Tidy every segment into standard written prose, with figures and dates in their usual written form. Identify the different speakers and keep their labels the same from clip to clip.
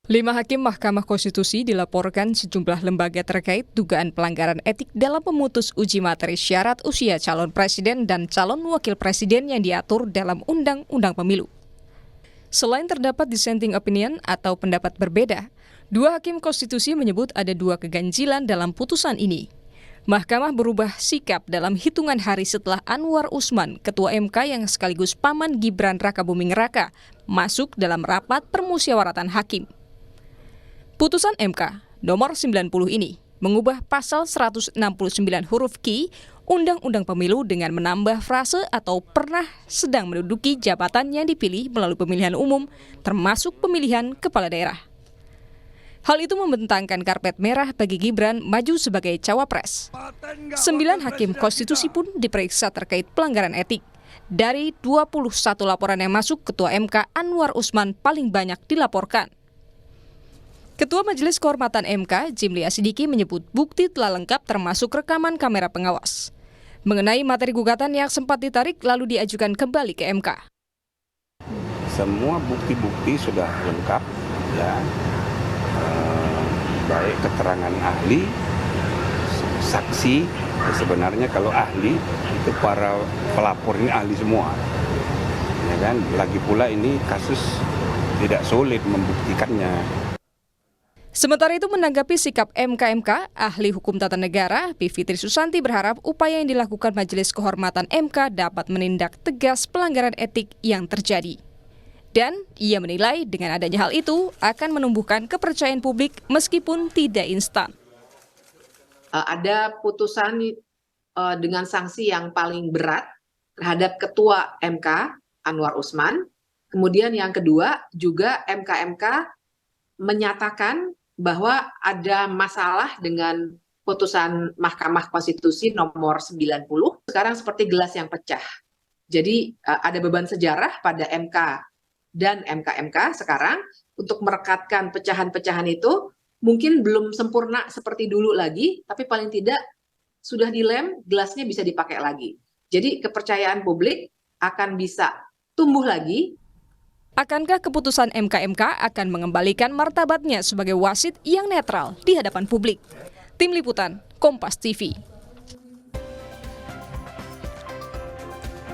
Speaker 1: 5 hakim Mahkamah Konstitusi dilaporkan sejumlah lembaga terkait dugaan pelanggaran etik dalam memutus uji materi syarat usia calon presiden dan calon wakil presiden yang diatur dalam Undang-Undang Pemilu. Selain terdapat dissenting opinion atau pendapat berbeda, 2 hakim konstitusi menyebut ada 2 keganjilan dalam putusan ini. Mahkamah berubah sikap dalam hitungan hari setelah Anwar Usman, Ketua MK yang sekaligus paman Gibran Rakabuming Raka, masuk dalam rapat permusyawaratan hakim. Putusan MK nomor 90 ini mengubah pasal 169 huruf Q Undang-Undang Pemilu dengan menambah frase atau pernah sedang menduduki jabatan yang dipilih melalui pemilihan umum, termasuk pemilihan kepala daerah. Hal itu membentangkan karpet merah bagi Gibran maju sebagai cawapres. 9 hakim konstitusi pun diperiksa terkait pelanggaran etik. Dari 21 laporan yang masuk, Ketua MK Anwar Usman paling banyak dilaporkan. Ketua Majelis Kehormatan MK, Jimli Asidiki menyebut bukti telah lengkap termasuk rekaman kamera pengawas. Mengenai materi gugatan yang sempat ditarik lalu diajukan kembali ke MK.
Speaker 2: Semua bukti-bukti sudah lengkap, ya. Baik keterangan ahli, saksi, sebenarnya kalau ahli itu para pelapor ini ahli semua. Ya kan? Lagi pula ini kasus tidak sulit membuktikannya.
Speaker 1: Sementara itu menanggapi sikap MK-MK, ahli hukum tata negara, P. Fitri Susanti berharap upaya yang dilakukan Majelis Kehormatan MK dapat menindak tegas pelanggaran etik yang terjadi. Dan ia menilai dengan adanya hal itu akan menumbuhkan kepercayaan publik meskipun tidak instan.
Speaker 3: Ada putusan dengan sanksi yang paling berat terhadap Ketua MK Anwar Usman. Kemudian yang kedua juga MK-MK menyatakan bahwa ada masalah dengan putusan Mahkamah Konstitusi nomor 90. Sekarang seperti gelas yang pecah. Jadi ada beban sejarah pada MK dan MK-MK sekarang untuk merekatkan pecahan-pecahan itu mungkin belum sempurna seperti dulu lagi, tapi paling tidak sudah dilem, gelasnya bisa dipakai lagi. Jadi kepercayaan publik akan bisa tumbuh lagi.
Speaker 1: Akankah keputusan MK-MK akan mengembalikan martabatnya sebagai wasit yang netral di hadapan publik? Tim Liputan, Kompas TV.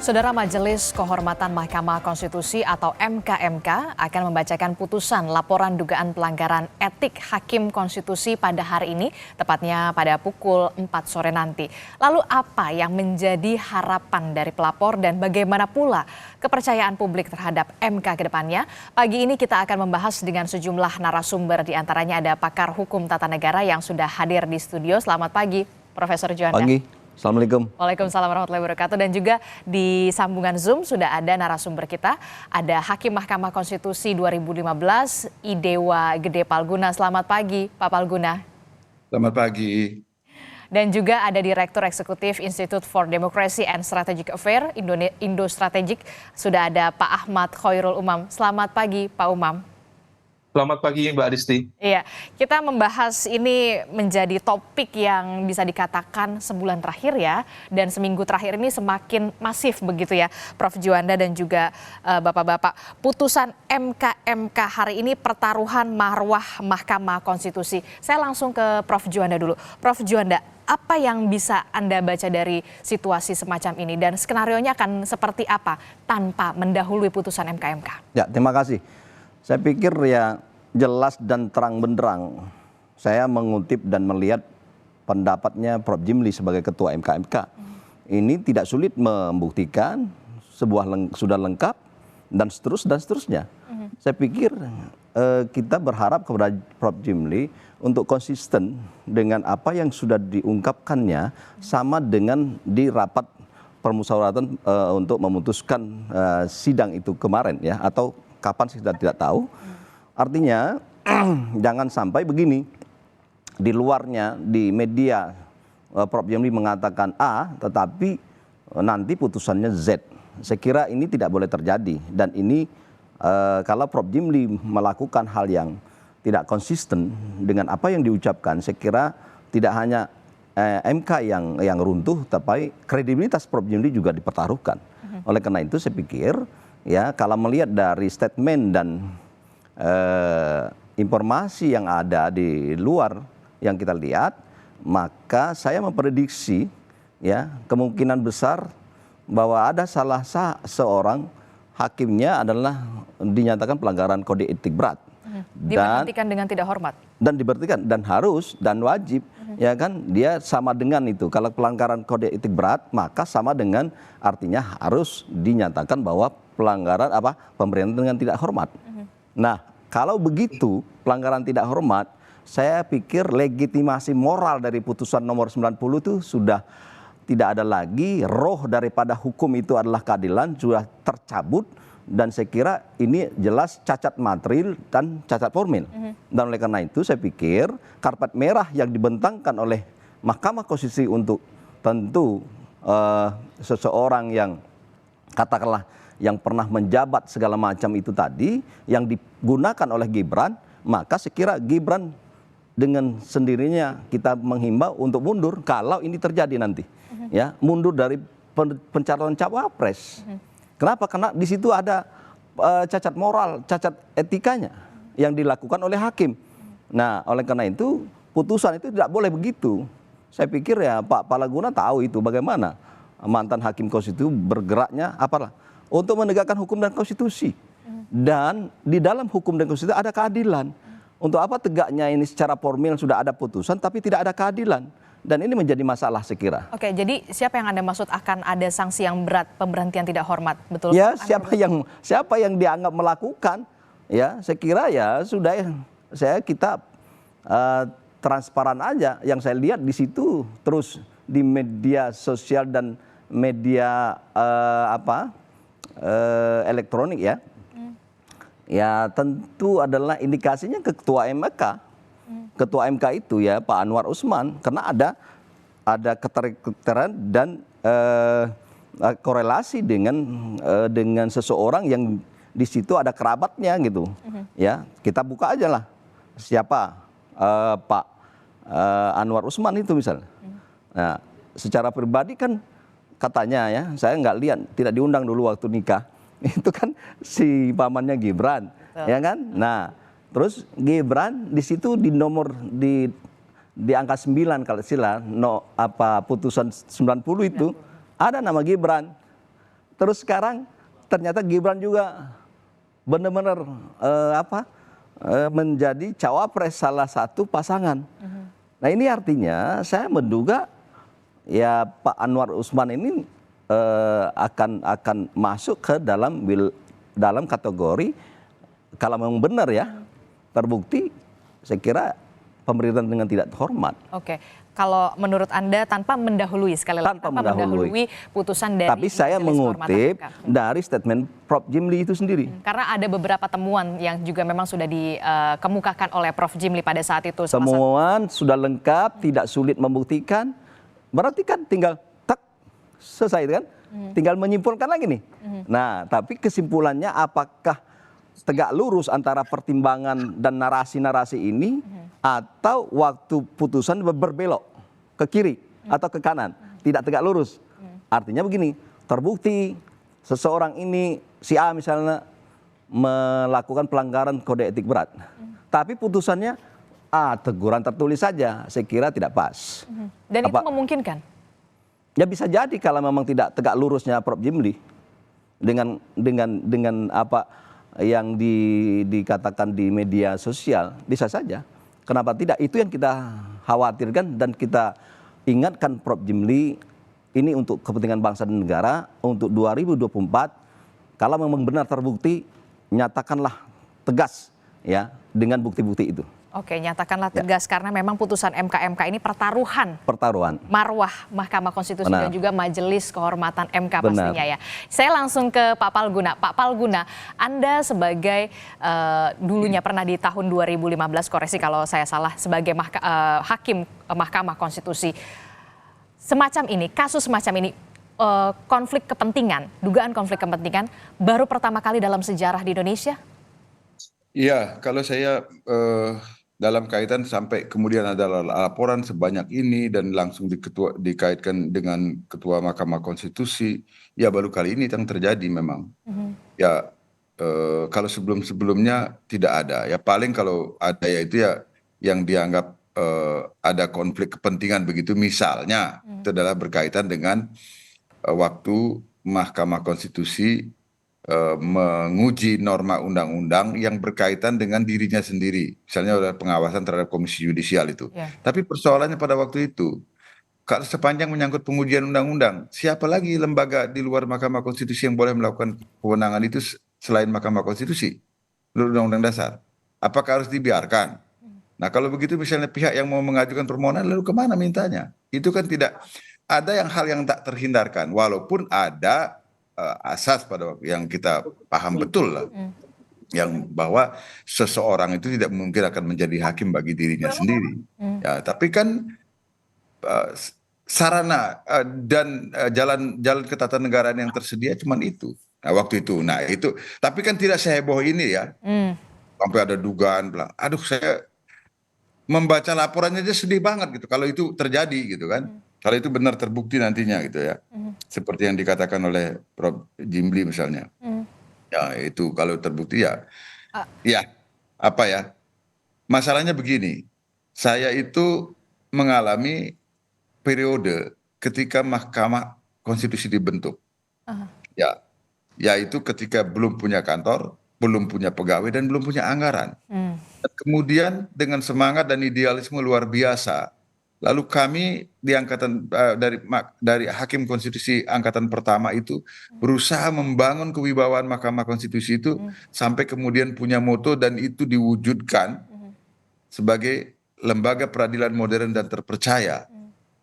Speaker 4: Saudara, Majelis Kehormatan Mahkamah Konstitusi atau MK-MK akan membacakan putusan laporan dugaan pelanggaran etik Hakim Konstitusi pada hari ini, tepatnya pada pukul 4 sore nanti. Lalu apa yang menjadi harapan dari pelapor dan bagaimana pula kepercayaan publik terhadap MK ke depannya? Pagi ini kita akan membahas dengan sejumlah narasumber, di antaranya ada pakar hukum tata negara yang sudah hadir di studio. Selamat pagi, Profesor Juanda.
Speaker 5: Pagi. Assalamualaikum.
Speaker 4: Waalaikumsalam warahmatullahi wabarakatuh. Dan juga di sambungan Zoom sudah ada narasumber kita. Ada Hakim Mahkamah Konstitusi 2015, Idewa Gede Palguna. Selamat pagi, Pak Palguna.
Speaker 6: Selamat pagi.
Speaker 4: Dan juga ada Direktur Eksekutif Institute for Democracy and Strategic Affairs, Indo Strategic. Sudah ada Pak Ahmad Khairul Umam. Selamat pagi, Pak Umam.
Speaker 6: Selamat pagi, Mbak Adisti.
Speaker 4: Iya, kita membahas ini menjadi topik yang bisa dikatakan sebulan terakhir ya, dan seminggu terakhir ini semakin masif begitu ya, Prof. Juanda dan juga Bapak-Bapak. Putusan MK-MK hari ini pertaruhan marwah Mahkamah Konstitusi. Saya langsung ke Prof. Juanda dulu. Prof. Juanda, apa yang bisa Anda baca dari situasi semacam ini dan skenarionya akan seperti apa tanpa mendahului putusan MK-MK?
Speaker 5: Ya, terima kasih. Saya pikir ya jelas dan terang benderang saya mengutip dan melihat pendapatnya Prof. Jimli sebagai Ketua MK-MK. Ini tidak sulit membuktikan sudah lengkap dan seterusnya. Saya pikir kita berharap kepada Prof. Jimli untuk konsisten dengan apa yang sudah diungkapkannya sama dengan di rapat permusyawaratan untuk memutuskan sidang itu kemarin ya, atau kapan sih kita tidak tahu. Artinya jangan sampai begini, di luarnya di media Prof. Jimli mengatakan A tetapi nanti putusannya Z. Saya kira ini tidak boleh terjadi, dan ini kalau Prof. Jimli melakukan hal yang tidak konsisten dengan apa yang diucapkan, saya kira tidak hanya MK yang runtuh, tapi kredibilitas Prof. Jimli juga dipertaruhkan. Oleh karena itu saya pikir ya, kalau melihat dari statement dan informasi yang ada di luar yang kita lihat, maka saya memprediksi ya kemungkinan besar bahwa ada salah seorang hakimnya adalah dinyatakan pelanggaran kode etik berat.
Speaker 4: Diberhentikan dengan tidak hormat.
Speaker 5: Dan diberhentikan dan harus dan wajib ya kan, dia sama dengan itu. Kalau pelanggaran kode etik berat maka sama dengan artinya harus dinyatakan bahwa pelanggaran pemberhentian dengan tidak hormat. Nah, kalau begitu pelanggaran tidak hormat, saya pikir legitimasi moral dari putusan nomor 90 itu sudah tidak ada lagi, roh daripada hukum itu adalah keadilan sudah tercabut, dan saya kira ini jelas cacat material dan cacat formil. Dan oleh karena itu saya pikir karpet merah yang dibentangkan oleh Mahkamah Konstitusi untuk tentu seseorang yang katakanlah yang pernah menjabat segala macam itu tadi yang digunakan oleh Gibran, maka saya kira Gibran dengan sendirinya kita menghimbau untuk mundur kalau ini terjadi nanti. Ya, mundur dari pencalonan cawapres. Kenapa? Karena di situ ada cacat moral, cacat etikanya yang dilakukan oleh hakim. Nah, oleh karena itu putusan itu tidak boleh begitu. Saya pikir ya Pak Palaguna tahu itu bagaimana mantan hakim konstitusi bergeraknya untuk menegakkan hukum dan konstitusi. Dan di dalam hukum dan konstitusi ada keadilan. Untuk apa tegaknya ini secara formil sudah ada putusan tapi tidak ada keadilan. Dan ini menjadi masalah saya kira.
Speaker 4: Oke, jadi siapa yang Anda maksud akan ada sanksi yang berat, pemberhentian tidak hormat, betul?
Speaker 5: Ya, siapa yang dianggap melakukan, ya saya kira ya sudah kita transparan aja. Yang saya lihat di situ terus di media sosial dan media elektronik ya. Ya tentu adalah indikasinya ke Ketua MK. Ketua MK itu ya Pak Anwar Usman, karena ada keterikatan dan korelasi dengan seseorang yang di situ ada kerabatnya gitu. Ya, kita buka aja lah siapa Pak Anwar Usman itu misalnya. Nah, secara pribadi kan katanya ya, saya nggak lihat, tidak diundang dulu waktu nikah. Itu kan si pamannya Gibran, ya kan? Nah, terus Gibran di situ di nomor di angka 9 kalau silah putusan 90 itu ada nama Gibran. Terus sekarang ternyata Gibran juga benar-benar menjadi cawapres salah satu pasangan. Nah, ini artinya saya menduga ya Pak Anwar Usman ini akan masuk ke dalam kategori kalau memang benar ya terbukti, saya kira pemerintahan dengan tidak hormat.
Speaker 4: Oke, kalau menurut Anda tanpa mendahului sekali lagi, tanpa mendahului putusan dari
Speaker 5: tapi saya mengutip dari statement Prof. Jimli itu sendiri.
Speaker 4: Karena ada beberapa temuan yang juga memang sudah dikemukakan oleh Prof. Jimli pada saat itu.
Speaker 5: Temuan sudah lengkap, tidak sulit membuktikan, berarti kan tinggal selesai kan? Tinggal menyimpulkan lagi nih. Nah, tapi kesimpulannya apakah tegak lurus antara pertimbangan dan narasi-narasi ini atau waktu putusan berbelok ke kiri atau ke kanan, tidak tegak lurus. Artinya begini, terbukti seseorang ini si A misalnya melakukan pelanggaran kode etik berat. Tapi putusannya teguran tertulis saja, saya kira tidak pas.
Speaker 4: Dan itu memungkinkan?
Speaker 5: Ya bisa jadi kalau memang tidak tegak lurusnya Prof. Jimli dengan apa yang dikatakan di media sosial, bisa saja. Kenapa tidak? Itu yang kita khawatirkan dan kita ingatkan Prof. Jimli ini untuk kepentingan bangsa dan negara untuk 2024. Kalau memang benar terbukti, nyatakanlah tegas ya dengan bukti-bukti itu.
Speaker 4: Oke, nyatakanlah tegas karena memang putusan MK ini pertaruhan marwah Mahkamah Konstitusi dan juga Majelis Kehormatan MK pastinya ya. Saya langsung ke Pak Palguna. Pak Palguna, Anda sebagai dulunya pernah di tahun 2015, koreksi kalau saya salah, sebagai hakim Mahkamah Konstitusi. Semacam ini, kasus semacam ini, konflik kepentingan, dugaan konflik kepentingan baru pertama kali dalam sejarah di Indonesia?
Speaker 6: Iya, kalau saya dalam kaitan sampai kemudian ada laporan sebanyak ini dan langsung dikaitkan dengan Ketua Mahkamah Konstitusi, ya baru kali ini yang terjadi memang. Ya kalau sebelum-sebelumnya tidak ada. Ya paling kalau ada ya itu ya yang dianggap ada konflik kepentingan begitu, misalnya itu adalah berkaitan dengan waktu Mahkamah Konstitusi menguji norma undang-undang yang berkaitan dengan dirinya sendiri, misalnya oleh pengawasan terhadap Komisi Yudisial itu. Tapi persoalannya pada waktu itu, kalau sepanjang menyangkut pengujian undang-undang, siapa lagi lembaga di luar Mahkamah Konstitusi yang boleh melakukan kewenangan itu selain Mahkamah Konstitusi, menurut Undang-Undang Dasar? Apakah harus dibiarkan? Nah kalau begitu misalnya pihak yang mau mengajukan permohonan lalu kemana mintanya? Itu kan tidak ada hal yang tak terhindarkan, walaupun ada asas pada waktu yang kita paham betul lah, yang bahwa seseorang itu tidak mungkin akan menjadi hakim bagi dirinya sendiri. Ya, tapi kan sarana dan jalan ketatanegaraan yang tersedia cuman itu. Nah, waktu itu. Nah, itu. Tapi kan tidak seheboh ini ya. Sampai ada dugaan bilang, aduh saya membaca laporannya aja sedih banget gitu kalau itu terjadi gitu kan. Kalau itu benar terbukti nantinya gitu ya. Seperti yang dikatakan oleh Prof. Jimli misalnya. Ya, itu kalau terbukti ya. Ya, apa ya? Masalahnya begini. Saya itu mengalami periode ketika Mahkamah Konstitusi dibentuk. Ya, yaitu ketika belum punya kantor, belum punya pegawai dan belum punya anggaran. Kemudian dengan semangat dan idealisme luar biasa, lalu kami di angkatan dari Hakim Konstitusi angkatan pertama itu berusaha membangun kewibawaan Mahkamah Konstitusi itu sampai kemudian punya moto dan itu diwujudkan sebagai lembaga peradilan modern dan terpercaya.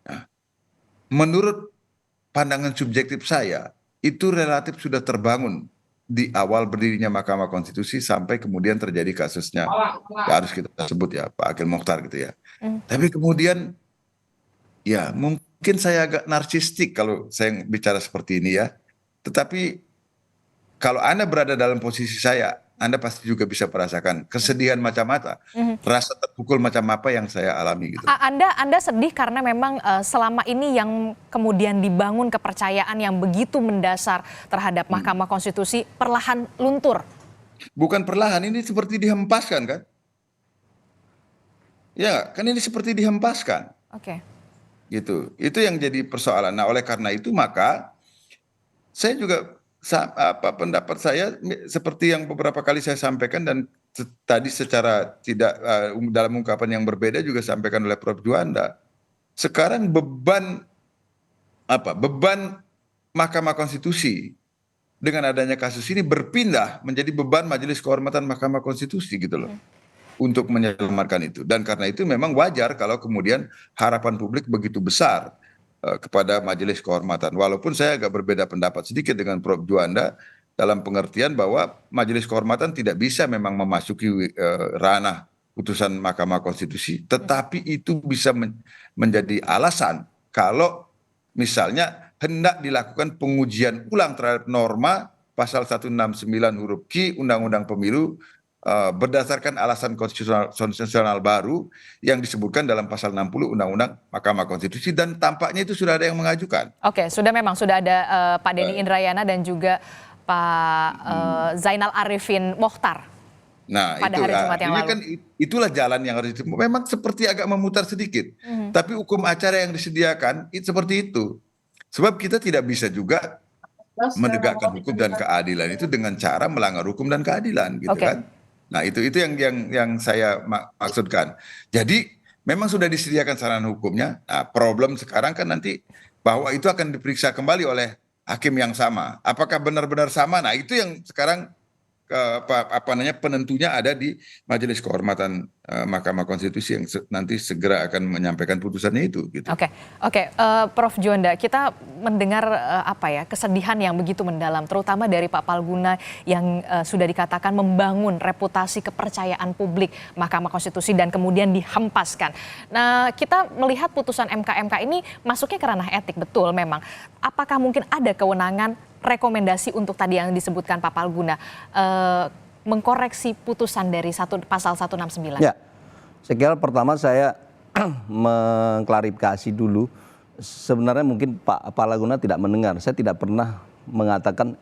Speaker 6: Nah, menurut pandangan subjektif saya, itu relatif sudah terbangun di awal berdirinya Mahkamah Konstitusi sampai kemudian terjadi kasusnya, ya harus kita sebut ya Pak Akil Mokhtar gitu ya. Tapi kemudian ya mungkin saya agak narsistik kalau saya bicara seperti ini ya. Tetapi kalau Anda berada dalam posisi saya, Anda pasti juga bisa merasakan kesedihan macam apa, rasa terpukul macam apa yang saya alami gitu.
Speaker 4: Anda sedih karena memang selama ini yang kemudian dibangun kepercayaan yang begitu mendasar terhadap Mahkamah Konstitusi perlahan luntur.
Speaker 6: Bukan perlahan, ini seperti dihempaskan kan? Ya, kan ini seperti dihempaskan.
Speaker 4: Oke.
Speaker 6: Gitu. Itu yang jadi persoalan. Nah, oleh karena itu maka saya juga pendapat saya seperti yang beberapa kali saya sampaikan dan tadi secara tidak dalam ungkapan yang berbeda juga sampaikan oleh Prof. Juanda. Sekarang beban Mahkamah Konstitusi dengan adanya kasus ini berpindah menjadi beban Majelis Kehormatan Mahkamah Konstitusi gitu loh. Untuk menyelamatkan itu. Dan karena itu memang wajar kalau kemudian harapan publik begitu besar kepada Majelis Kehormatan. Walaupun saya agak berbeda pendapat sedikit dengan Prof. Juanda dalam pengertian bahwa Majelis Kehormatan tidak bisa memang memasuki ranah putusan Mahkamah Konstitusi, tetapi itu bisa menjadi alasan kalau misalnya hendak dilakukan pengujian ulang terhadap norma pasal 169 huruf Q Undang-Undang Pemilu berdasarkan alasan konstitusional baru yang disebutkan dalam pasal 60 Undang-Undang Mahkamah Konstitusi dan tampaknya itu sudah ada yang mengajukan.
Speaker 4: Oke, sudah ada Pak Denny Indrayana dan juga Pak Zainal Arifin Mokhtar.
Speaker 6: Nah,
Speaker 4: pada hari Jumat yang lalu.
Speaker 6: Kan itulah jalan yang harus memang seperti agak memutar sedikit. Tapi hukum acara yang disediakan itu seperti itu. Sebab kita tidak bisa juga menegakkan hukum dan keadilan itu dengan cara melanggar hukum dan keadilan gitu kan. Nah, itu yang saya maksudkan. Jadi memang sudah disediakan sarana hukumnya. Nah, problem sekarang kan nanti bahwa itu akan diperiksa kembali oleh hakim yang sama. Apakah benar-benar sama? Nah, itu yang sekarang penentunya ada di Majelis Kehormatan Mahkamah Konstitusi yang nanti segera akan menyampaikan putusannya itu. Gitu.
Speaker 4: Oke, Prof. Juanda, kita mendengar kesedihan yang begitu mendalam, terutama dari Pak Palguna yang sudah dikatakan membangun reputasi kepercayaan publik Mahkamah Konstitusi dan kemudian dihempaskan. Nah, kita melihat putusan MK ini masuknya ke ranah etik, betul memang. Apakah mungkin ada kewenangan rekomendasi untuk tadi yang disebutkan Pak Palguna mengkoreksi putusan dari pasal 169?
Speaker 5: Ya, saya kira pertama saya mengklarifikasi dulu. Sebenarnya mungkin Pak Palguna tidak mendengar. Saya tidak pernah mengatakan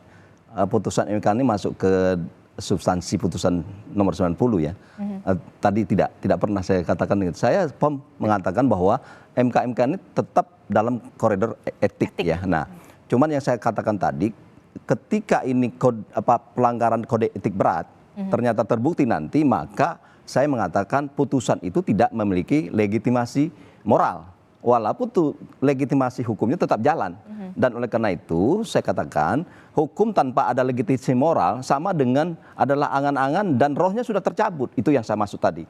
Speaker 5: putusan MK ini masuk ke substansi putusan nomor 90 ya. Tadi tidak pernah saya katakan itu. Saya mengatakan bahwa MK ini tetap dalam koridor etik ya. Nah, cuman yang saya katakan tadi, ketika ini pelanggaran kode etik berat ternyata terbukti nanti, maka saya mengatakan putusan itu tidak memiliki legitimasi moral. Walaupun tuh legitimasi hukumnya tetap jalan. Dan oleh karena itu saya katakan hukum tanpa ada legitimasi moral sama dengan adalah angan-angan dan rohnya sudah tercabut. Itu yang saya maksud tadi.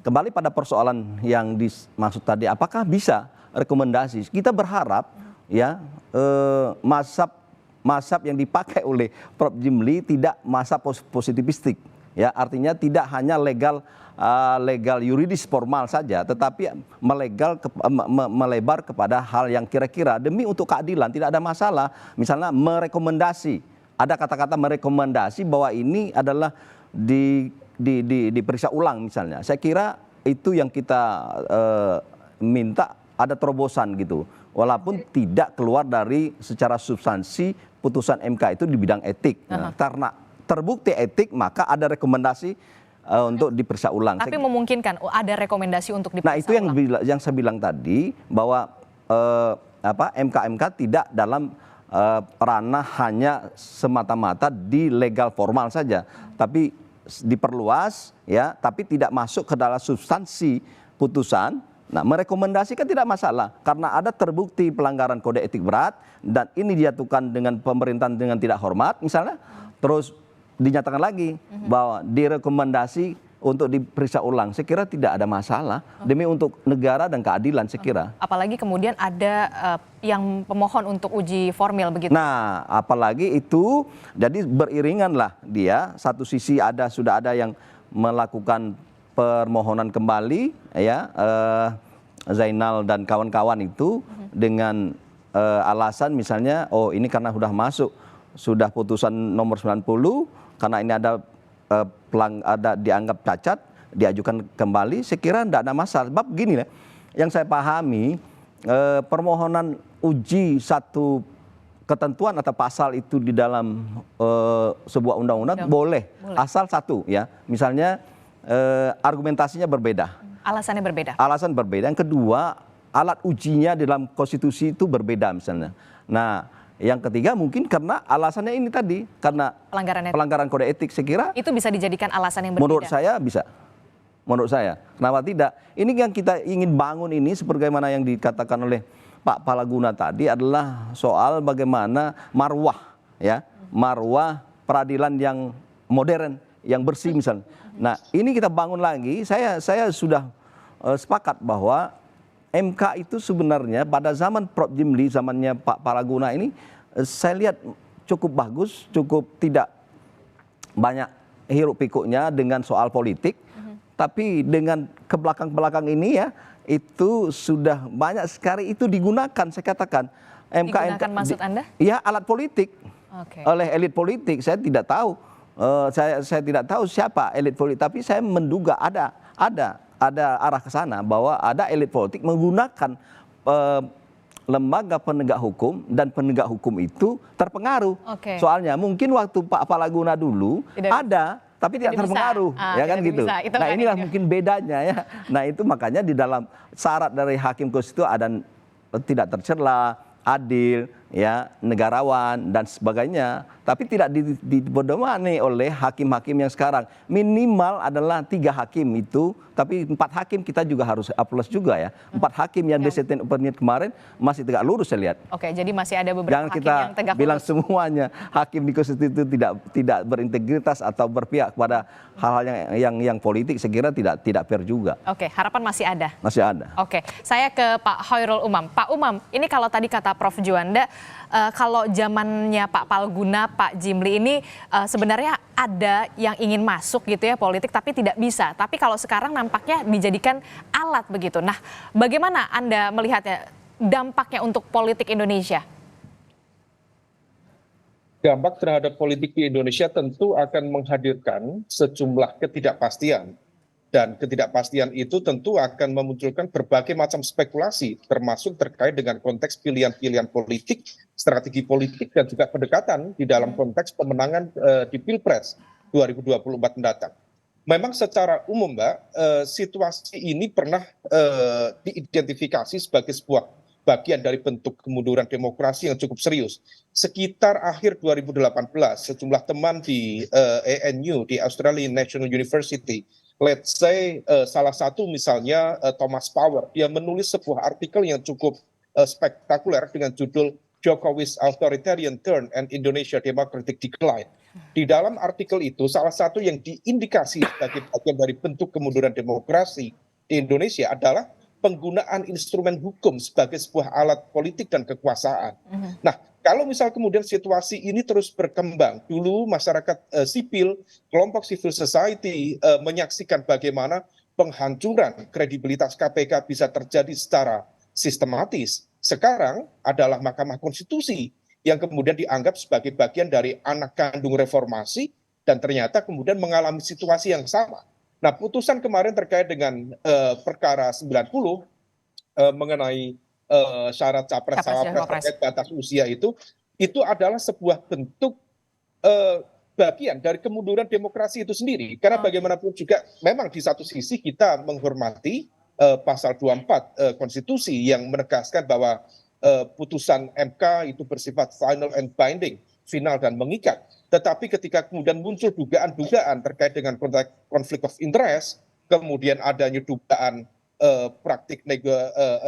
Speaker 5: Kembali pada persoalan yang dimaksud tadi, apakah bisa rekomendasi? Kita berharap ya mazhab yang dipakai oleh Prof. Jimli tidak mazhab positivistik. Ya, artinya tidak hanya legal yuridis formal saja, tetapi melebar kepada hal yang kira-kira demi untuk keadilan tidak ada masalah. Misalnya merekomendasi, ada kata-kata merekomendasi bahwa ini adalah diperiksa ulang misalnya. Saya kira itu yang kita minta, ada terobosan gitu. Walaupun tidak keluar dari secara substansi putusan MK itu di bidang etik. Nah, karena terbukti etik maka ada rekomendasi untuk diperiksa ulang.
Speaker 4: Tapi memungkinkan ada rekomendasi untuk diperiksa
Speaker 5: ulang. Nah, itu yang saya bilang tadi bahwa MK tidak dalam ranah hanya semata-mata di legal formal saja, tapi diperluas ya, tapi tidak masuk ke dalam substansi putusan. Nah, merekomendasikan tidak masalah karena ada terbukti pelanggaran kode etik berat dan ini dijatuhkan dengan pemerintahan dengan tidak hormat misalnya, terus dinyatakan lagi bahwa direkomendasi untuk diperiksa ulang. Saya kira tidak ada masalah demi untuk negara dan keadilan saya kira.
Speaker 4: Apalagi kemudian ada yang pemohon untuk uji formil begitu.
Speaker 5: Nah, apalagi itu jadi beriringan lah dia. Satu sisi sudah ada yang melakukan permohonan kembali ya, Zainal dan kawan-kawan itu dengan alasan misalnya ini karena sudah putusan nomor 90, karena ini ada dianggap cacat, diajukan kembali. Saya kira tidak ada masalah. Sebab begini ya, yang saya pahami permohonan uji satu ketentuan atau pasal itu di dalam sebuah undang-undang boleh, asal satu ya, misalnya argumentasinya berbeda.
Speaker 4: Alasannya berbeda.
Speaker 5: Alasan berbeda. Yang kedua, alat ujinya dalam konstitusi itu berbeda misalnya. Nah, yang ketiga mungkin karena alasannya ini tadi, karena pelanggaran kode etik. Saya kira
Speaker 4: itu bisa dijadikan alasan yang berbeda.
Speaker 5: Menurut saya bisa. Menurut saya. Kenapa tidak? Ini yang kita ingin bangun ini sebagaimana yang dikatakan oleh Pak Palaguna tadi adalah soal bagaimana marwah ya, marwah peradilan yang modern, yang bersih misalnya. Nah, ini kita bangun lagi. Saya sudah sepakat bahwa MK itu sebenarnya pada zaman Prof. Jimli, zamannya Pak Palaguna ini, saya lihat cukup bagus, cukup tidak banyak hiruk pikuknya dengan soal politik. Tapi dengan ke belakang-belakang ini ya, itu sudah banyak sekali itu digunakan, saya katakan.
Speaker 4: Digunakan maksud Anda?
Speaker 5: Ya, alat politik. Oleh elit politik. Saya tidak tahu. Saya tidak tahu siapa elit politik, tapi saya menduga ada arah ke sana bahwa ada elit politik menggunakan lembaga penegak hukum dan penegak hukum itu terpengaruh. Soalnya mungkin waktu Pak Palaguna dulu ada tapi tidak terpengaruh, ya kan gitu. Nah, inilah mungkin bedanya ya. Nah, itu makanya di dalam syarat dari hakim konstitusi ada tidak tercela, adil, ya, negarawan dan sebagainya. Tapi tidak dipedomani oleh hakim-hakim yang sekarang. Minimal adalah 3 hakim itu, tapi 4 hakim kita juga harus plus juga ya. 4 hakim yang dissenting opinion kemarin masih tegak lurus saya lihat.
Speaker 4: Oke, jadi masih ada beberapa hakim yang tegak lurus.
Speaker 5: Bilang semuanya hakim di konstitusi itu tidak berintegritas atau berpihak kepada hal-hal yang politik, saya kira tidak fair juga.
Speaker 4: Oke, harapan masih ada.
Speaker 5: Masih ada.
Speaker 4: Oke, saya ke Pak Khairul Umam. Pak Umam, ini kalau tadi kata Prof. Juanda, kalau zamannya Pak Palguna, Pak Jimli ini sebenarnya ada yang ingin masuk gitu ya politik tapi tidak bisa. Tapi kalau sekarang nampaknya dijadikan alat begitu. Nah, bagaimana Anda melihatnya dampaknya untuk politik Indonesia?
Speaker 7: Dampak terhadap politik di Indonesia tentu akan menghadirkan sejumlah ketidakpastian. Dan ketidakpastian itu tentu akan memunculkan berbagai macam spekulasi, termasuk terkait dengan konteks pilihan-pilihan politik, strategi politik, dan juga pendekatan di dalam konteks pemenangan di Pilpres. 2024 mendatang. Memang secara umum, Mbak, situasi ini pernah diidentifikasi sebagai sebuah bagian dari bentuk kemunduran demokrasi yang cukup serius. Sekitar akhir 2018, sejumlah teman di ANU, di Australian National University, let's say salah satu misalnya Thomas Power, dia menulis sebuah artikel yang cukup spektakuler dengan judul Jokowi's Authoritarian Turn and Indonesia Democratic Decline. Di dalam artikel itu, salah satu yang diindikasi sebagai bagian dari bentuk kemunduran demokrasi di Indonesia adalah penggunaan instrumen hukum sebagai sebuah alat politik dan kekuasaan. Nah, kalau misal kemudian situasi ini terus berkembang, dulu masyarakat sipil, kelompok civil society menyaksikan bagaimana penghancuran kredibilitas KPK bisa terjadi secara sistematis. Sekarang adalah Mahkamah Konstitusi yang kemudian dianggap sebagai bagian dari anak kandung reformasi dan ternyata kemudian mengalami situasi yang sama. Nah, putusan kemarin terkait dengan perkara 90 mengenai syarat capres-cawapres terkait batas usia itu adalah sebuah bentuk bagian dari kemunduran demokrasi itu sendiri. Karena bagaimanapun juga memang di satu sisi kita menghormati pasal 24 konstitusi yang menegaskan bahwa putusan MK itu bersifat final and binding, final dan mengikat. Tetapi ketika kemudian muncul dugaan-dugaan terkait dengan konflik of interest, kemudian adanya dugaan praktik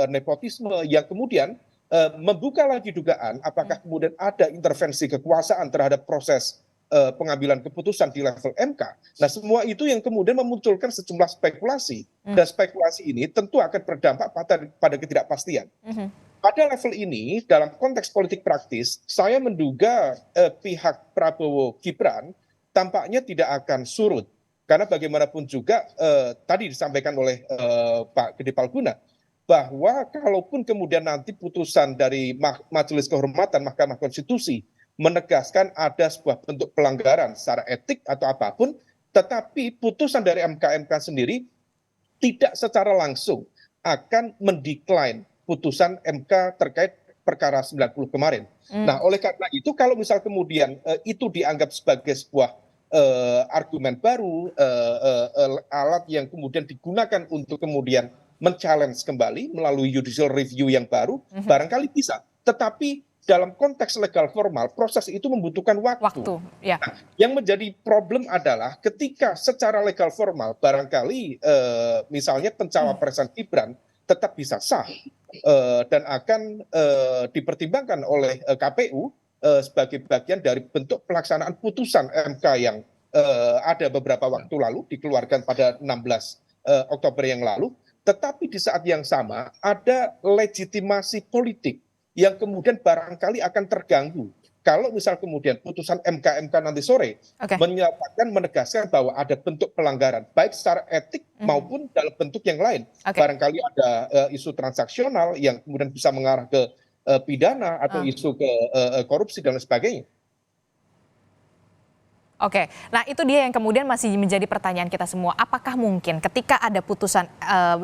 Speaker 7: nepotisme yang kemudian membuka lagi dugaan apakah kemudian ada intervensi kekuasaan terhadap proses pengambilan keputusan di level MK. Nah, semua itu yang kemudian memunculkan sejumlah spekulasi. Dan spekulasi ini tentu akan berdampak pada ketidakpastian. Pada level ini, dalam konteks politik praktis, saya menduga pihak Prabowo Gibran tampaknya tidak akan surut. Karena bagaimanapun juga tadi disampaikan oleh Pak Gede Palguna, bahwa kalaupun kemudian nanti putusan dari Majelis Kehormatan Mahkamah Konstitusi menegaskan ada sebuah bentuk pelanggaran secara etik atau apapun, tetapi putusan dari MK sendiri tidak secara langsung akan mendekline putusan MK terkait perkara 90 kemarin. Nah, oleh karena itu kalau misal kemudian itu dianggap sebagai sebuah argumen baru, alat yang kemudian digunakan untuk kemudian men-challenge kembali melalui judicial review yang baru, barangkali bisa. Tetapi dalam konteks legal formal, proses itu membutuhkan waktu.
Speaker 4: Ya.
Speaker 7: Nah, yang menjadi problem adalah ketika secara legal formal, barangkali misalnya pencawapresan Gibran tetap bisa sah dan akan dipertimbangkan oleh KPU sebagai bagian dari bentuk pelaksanaan putusan MK yang ada beberapa waktu lalu, dikeluarkan pada 16 Oktober yang lalu. Tetapi di saat yang sama ada legitimasi politik yang kemudian barangkali akan terganggu kalau misal kemudian putusan MK nanti sore menyatakan, menegaskan bahwa ada bentuk pelanggaran baik secara etik maupun dalam bentuk yang lain. Barangkali ada isu transaksional yang kemudian bisa mengarah ke pidana atau isu ke korupsi dan lain sebagainya.
Speaker 4: Oke, nah itu dia yang kemudian masih menjadi pertanyaan kita semua. Apakah mungkin ketika ada putusan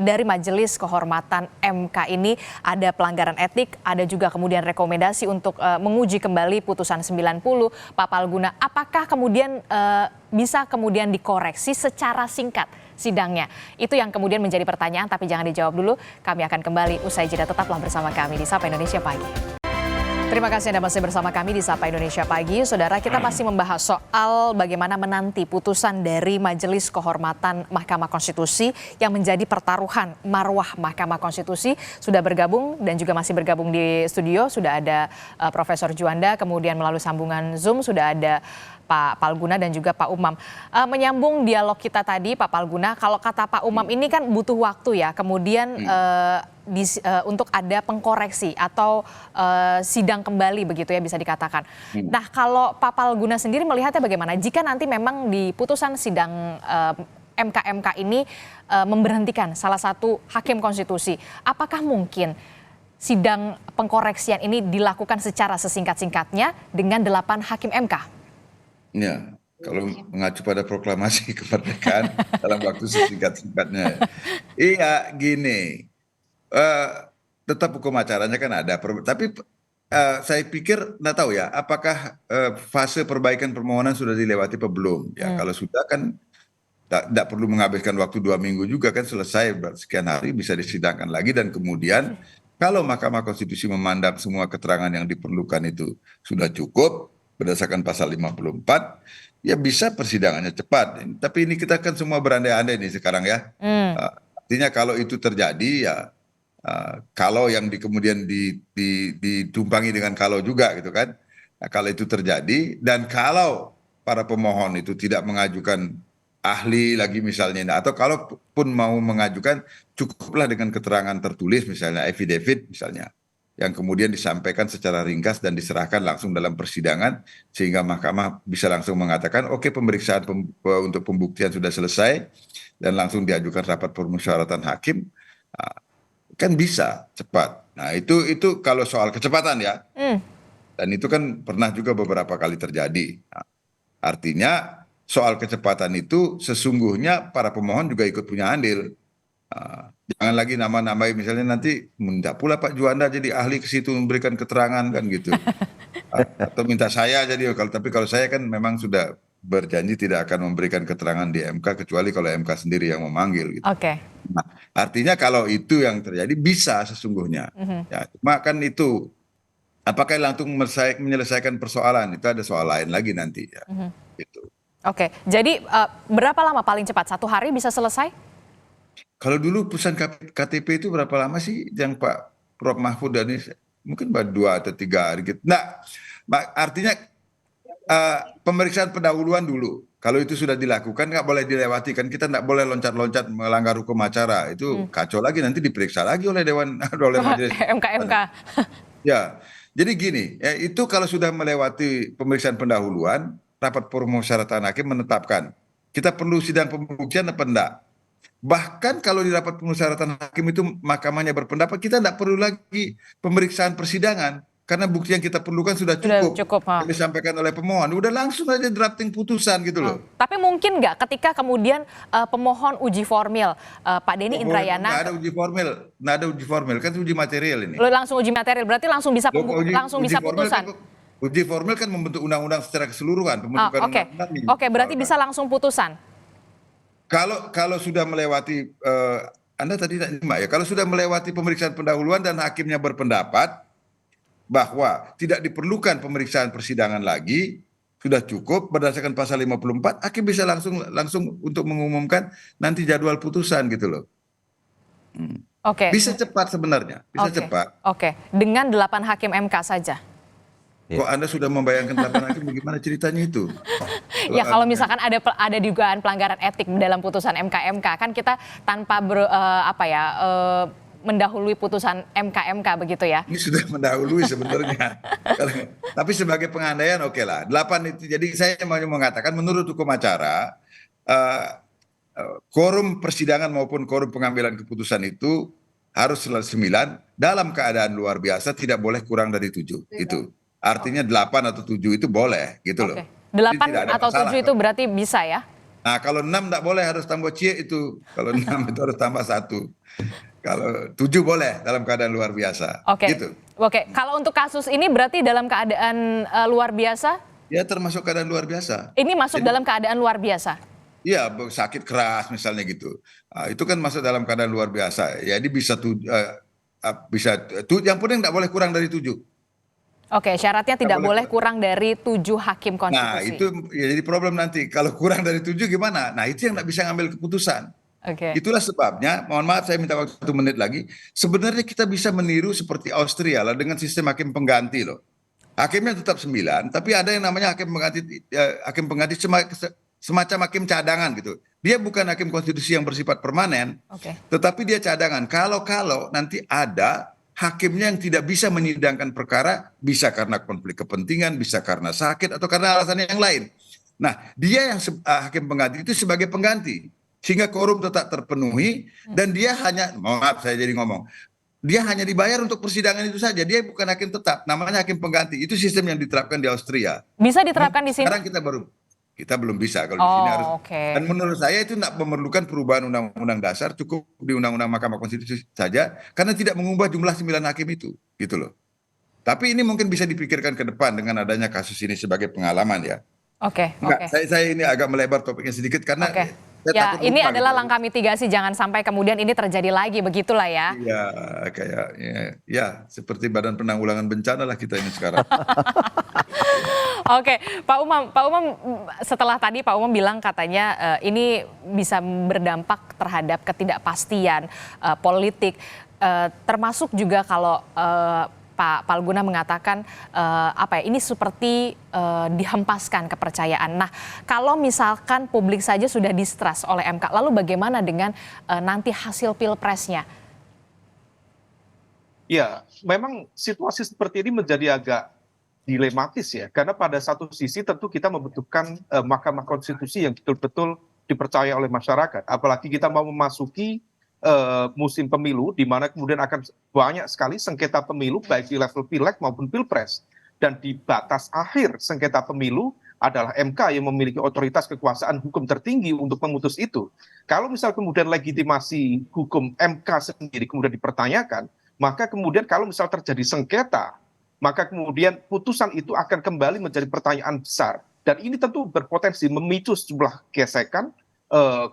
Speaker 4: dari Majelis Kehormatan MK ini ada pelanggaran etik, ada juga kemudian rekomendasi untuk menguji kembali putusan 90, Pak Palguna, apakah kemudian bisa kemudian dikoreksi secara singkat sidangnya? Itu yang kemudian menjadi pertanyaan, tapi jangan dijawab dulu. Kami akan kembali usai jeda, tetaplah bersama kami di Sapa Indonesia Pagi. Terima kasih Anda masih bersama kami di Sapa Indonesia Pagi. Saudara, kita masih membahas soal bagaimana menanti putusan dari Majelis Kehormatan Mahkamah Konstitusi yang menjadi pertaruhan marwah Mahkamah Konstitusi. Sudah bergabung dan juga masih bergabung di studio, sudah ada Profesor Juanda, kemudian melalui sambungan Zoom sudah ada Pak Palguna dan juga Pak Umam. Menyambung dialog kita tadi, Pak Palguna, kalau kata Pak Umam ini kan butuh waktu ya, kemudian untuk ada pengkoreksi atau sidang kembali begitu ya bisa dikatakan. Nah, kalau Pak Palguna sendiri melihatnya bagaimana jika nanti memang di putusan sidang MK ini memberhentikan salah satu hakim konstitusi, apakah mungkin sidang pengkoreksian ini dilakukan secara sesingkat-singkatnya dengan 8 hakim MK?
Speaker 6: Ya, kalau mengacu pada proklamasi kemerdekaan dalam waktu sesingkat-singkatnya. Iya, gini, tetap hukum acaranya kan ada, tapi saya pikir nggak tahu ya, apakah fase perbaikan permohonan sudah dilewati atau belum? Ya, kalau sudah kan tidak perlu menghabiskan waktu 2 minggu juga kan selesai sekian hari bisa disidangkan lagi dan kemudian kalau Mahkamah Konstitusi memandang semua keterangan yang diperlukan itu sudah cukup berdasarkan pasal 54, ya bisa persidangannya cepat. Tapi ini kita kan semua berandai-andai nih sekarang ya. Artinya kalau itu terjadi ya kalau yang kemudian ditumpangi dengan kalau juga gitu kan. Nah, kalau itu terjadi dan kalau para pemohon itu tidak mengajukan ahli lagi misalnya, atau kalaupun mau mengajukan cukuplah dengan keterangan tertulis misalnya affidavit misalnya, yang kemudian disampaikan secara ringkas dan diserahkan langsung dalam persidangan sehingga mahkamah bisa langsung mengatakan oke, pemeriksaan untuk pembuktian sudah selesai dan langsung diajukan rapat permusyawaratan hakim, kan bisa cepat. Nah itu kalau soal kecepatan ya, dan itu kan pernah juga beberapa kali terjadi. Nah, artinya soal kecepatan itu sesungguhnya para pemohon juga ikut punya andil. Jangan lagi nama-namai misalnya nanti minta pula Pak Juanda jadi ahli ke situ memberikan keterangan kan gitu. Atau minta saya jadi, tapi kalau saya kan memang sudah berjanji tidak akan memberikan keterangan di MK kecuali kalau MK sendiri yang memanggil gitu.
Speaker 4: Oke.
Speaker 6: Nah, artinya kalau itu yang terjadi bisa sesungguhnya. Ya, cuma kan itu apakah langsung menyelesaikan persoalan itu ada soal lain lagi nanti ya. Gitu.
Speaker 4: Oke, jadi berapa lama paling cepat? 1 hari bisa selesai?
Speaker 6: Kalau dulu putusan KTP itu berapa lama sih yang Pak Prof Mahfud dan ini mungkin 2 atau 3 hari gitu. Nah, artinya pemeriksaan pendahuluan dulu. Kalau itu sudah dilakukan nggak boleh dilewati kan, kita nggak boleh loncat-loncat melanggar hukum acara, itu kacau lagi nanti diperiksa lagi oleh dewan oleh majelis
Speaker 4: MK.
Speaker 6: Ya, jadi gini, ya, itu kalau sudah melewati pemeriksaan pendahuluan, rapat permusyawaratan hakim menetapkan kita perlu sidang pembuktian apa enggak. Bahkan kalau di rapat permusyawaratan hakim itu mahkamahnya berpendapat kita tidak perlu lagi pemeriksaan persidangan karena bukti yang kita perlukan sudah cukup yang disampaikan oleh pemohon. Udah langsung aja drafting putusan gitu loh.
Speaker 4: Tapi mungkin nggak ketika kemudian pemohon uji formil Pak Denny Indrayana?
Speaker 6: Nggak ada uji formil, kan uji material ini.
Speaker 4: Langsung uji material, berarti langsung bisa putusan.
Speaker 6: Uji formil kan membentuk undang-undang secara keseluruhan.
Speaker 4: Oke, berarti bisa langsung putusan.
Speaker 6: Kalau sudah melewati, Anda tadi tidak nyimak ya, kalau sudah melewati pemeriksaan pendahuluan dan hakimnya berpendapat bahwa tidak diperlukan pemeriksaan persidangan lagi, sudah cukup berdasarkan pasal 54, hakim bisa langsung untuk mengumumkan nanti jadwal putusan gitu loh.
Speaker 4: Oke.
Speaker 6: Bisa cepat sebenarnya, bisa cepat.
Speaker 4: Oke, dengan 8 hakim MK saja.
Speaker 6: Kok Anda sudah membayangkan 8 hakim bagaimana ceritanya itu?
Speaker 4: Ya kalau misalkan ada dugaan pelanggaran etik dalam putusan MK kan kita tanpa mendahului putusan MK begitu ya. Ini
Speaker 6: sudah mendahului sebenarnya. Tapi sebagai pengandaian oke lah. 8 itu, jadi saya mau mengatakan menurut hukum acara quorum persidangan maupun quorum pengambilan keputusan itu harus 9 dalam keadaan luar biasa, tidak boleh kurang dari 7 itu. Artinya 8 atau 7 itu boleh gitu loh.
Speaker 4: 8 atau 7 itu berarti bisa ya?
Speaker 6: Nah kalau 6 tidak boleh, harus tambah cie itu. Kalau 6 itu harus tambah 1. Kalau 7 boleh dalam keadaan luar biasa. Gitu.
Speaker 4: Oke. Kalau untuk kasus ini berarti dalam keadaan luar biasa?
Speaker 6: Ya termasuk keadaan luar biasa.
Speaker 4: Ini masuk dalam keadaan luar biasa?
Speaker 6: Iya, sakit keras misalnya gitu. Itu kan masuk dalam keadaan luar biasa. Jadi bisa yang penting tidak boleh kurang dari 7.
Speaker 4: Oke, syaratnya tidak boleh kurang dari 7 hakim konstitusi.
Speaker 6: Nah itu ya jadi problem nanti. Kalau kurang dari 7 gimana? Nah itu yang tidak bisa ngambil keputusan. Itulah sebabnya, mohon maaf saya minta waktu 1 menit lagi. Sebenarnya kita bisa meniru seperti Austria lah dengan sistem hakim pengganti loh. Hakimnya tetap 9, tapi ada yang namanya hakim pengganti semacam hakim cadangan gitu. Dia bukan hakim konstitusi yang bersifat permanen, tetapi dia cadangan. Kalau nanti ada hakimnya yang tidak bisa menyidangkan perkara, bisa karena konflik kepentingan, bisa karena sakit, atau karena alasan yang lain. Nah, dia yang hakim pengganti itu sebagai pengganti, sehingga quorum tetap terpenuhi, dan dia hanya, maaf saya jadi ngomong, dia hanya dibayar untuk persidangan itu saja, dia bukan hakim tetap, namanya hakim pengganti. Itu sistem yang diterapkan di Austria.
Speaker 4: Bisa diterapkan di sini?
Speaker 6: Sekarang kita belum bisa, kalau di sini harus. Dan menurut saya itu tidak memerlukan perubahan undang-undang dasar, cukup di undang-undang Mahkamah Konstitusi saja, karena tidak mengubah jumlah 9 hakim itu, gitu loh. Tapi ini mungkin bisa dipikirkan ke depan dengan adanya kasus ini sebagai pengalaman ya.
Speaker 4: Oke,
Speaker 6: Enggak,
Speaker 4: oke.
Speaker 6: saya ini agak melebar topiknya sedikit karena
Speaker 4: Oke.
Speaker 6: saya
Speaker 4: Ya,
Speaker 6: takut
Speaker 4: ini
Speaker 6: lupa
Speaker 4: adalah
Speaker 6: gitu.
Speaker 4: langkah mitigasi, jangan sampai kemudian ini terjadi lagi, begitulah ya.
Speaker 6: Iya, kayak ya seperti Badan Penanggulangan Bencana lah kita ini sekarang.
Speaker 4: Oke, Pak Umam setelah tadi Pak Umam bilang katanya ini bisa berdampak terhadap ketidakpastian politik, termasuk juga kalau Pak Palguna mengatakan ini seperti dihempaskan kepercayaan. Nah, kalau misalkan publik saja sudah distrust oleh MK, lalu bagaimana dengan nanti hasil pilpresnya?
Speaker 7: Ya, memang situasi seperti ini menjadi agak dilematis ya, karena pada satu sisi tentu kita membutuhkan Mahkamah Konstitusi yang betul-betul dipercaya oleh masyarakat. Apalagi kita mau memasuki musim pemilu, di mana kemudian akan banyak sekali sengketa pemilu, baik di level pileg maupun pilpres. Dan di batas akhir sengketa pemilu adalah MK yang memiliki otoritas kekuasaan hukum tertinggi untuk memutus itu. Kalau misal kemudian legitimasi hukum MK sendiri kemudian dipertanyakan, maka kemudian kalau misal terjadi sengketa, maka kemudian putusan itu akan kembali menjadi pertanyaan besar. Dan ini tentu berpotensi memicu sejumlah gesekan,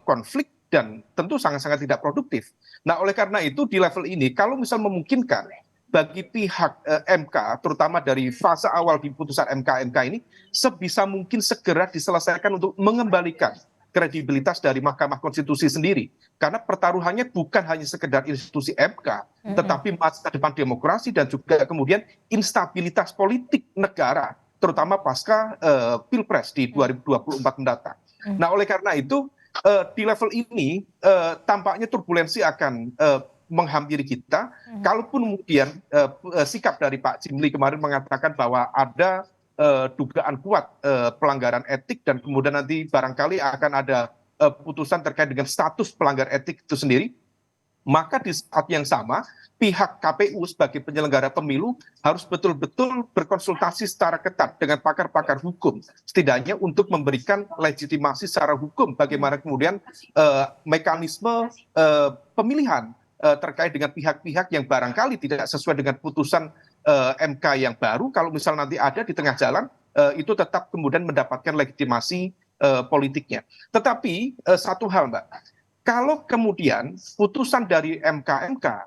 Speaker 7: konflik, dan tentu sangat-sangat tidak produktif. Nah, oleh karena itu di level ini, kalau misal memungkinkan bagi pihak MK, terutama dari fase awal di putusan MK ini, sebisa mungkin segera diselesaikan untuk mengembalikan kredibilitas dari Mahkamah Konstitusi sendiri. Karena pertaruhannya bukan hanya sekedar institusi MK, tetapi masa depan demokrasi dan juga kemudian instabilitas politik negara, terutama pasca Pilpres di 2024 mendatang. Nah, oleh karena itu, di level ini tampaknya turbulensi akan menghampiri kita. Kalaupun kemudian sikap dari Pak Jimli kemarin mengatakan bahwa ada dugaan kuat pelanggaran etik dan kemudian nanti barangkali akan ada putusan terkait dengan status pelanggar etik itu sendiri, maka di saat yang sama pihak KPU sebagai penyelenggara pemilu harus betul-betul berkonsultasi secara ketat dengan pakar-pakar hukum, setidaknya untuk memberikan legitimasi secara hukum bagaimana kemudian mekanisme pemilihan terkait dengan pihak-pihak yang barangkali tidak sesuai dengan putusan MK yang baru. Kalau misal nanti ada di tengah jalan, itu tetap kemudian mendapatkan legitimasi politiknya. Tetapi satu hal, Mbak, kalau kemudian putusan dari MK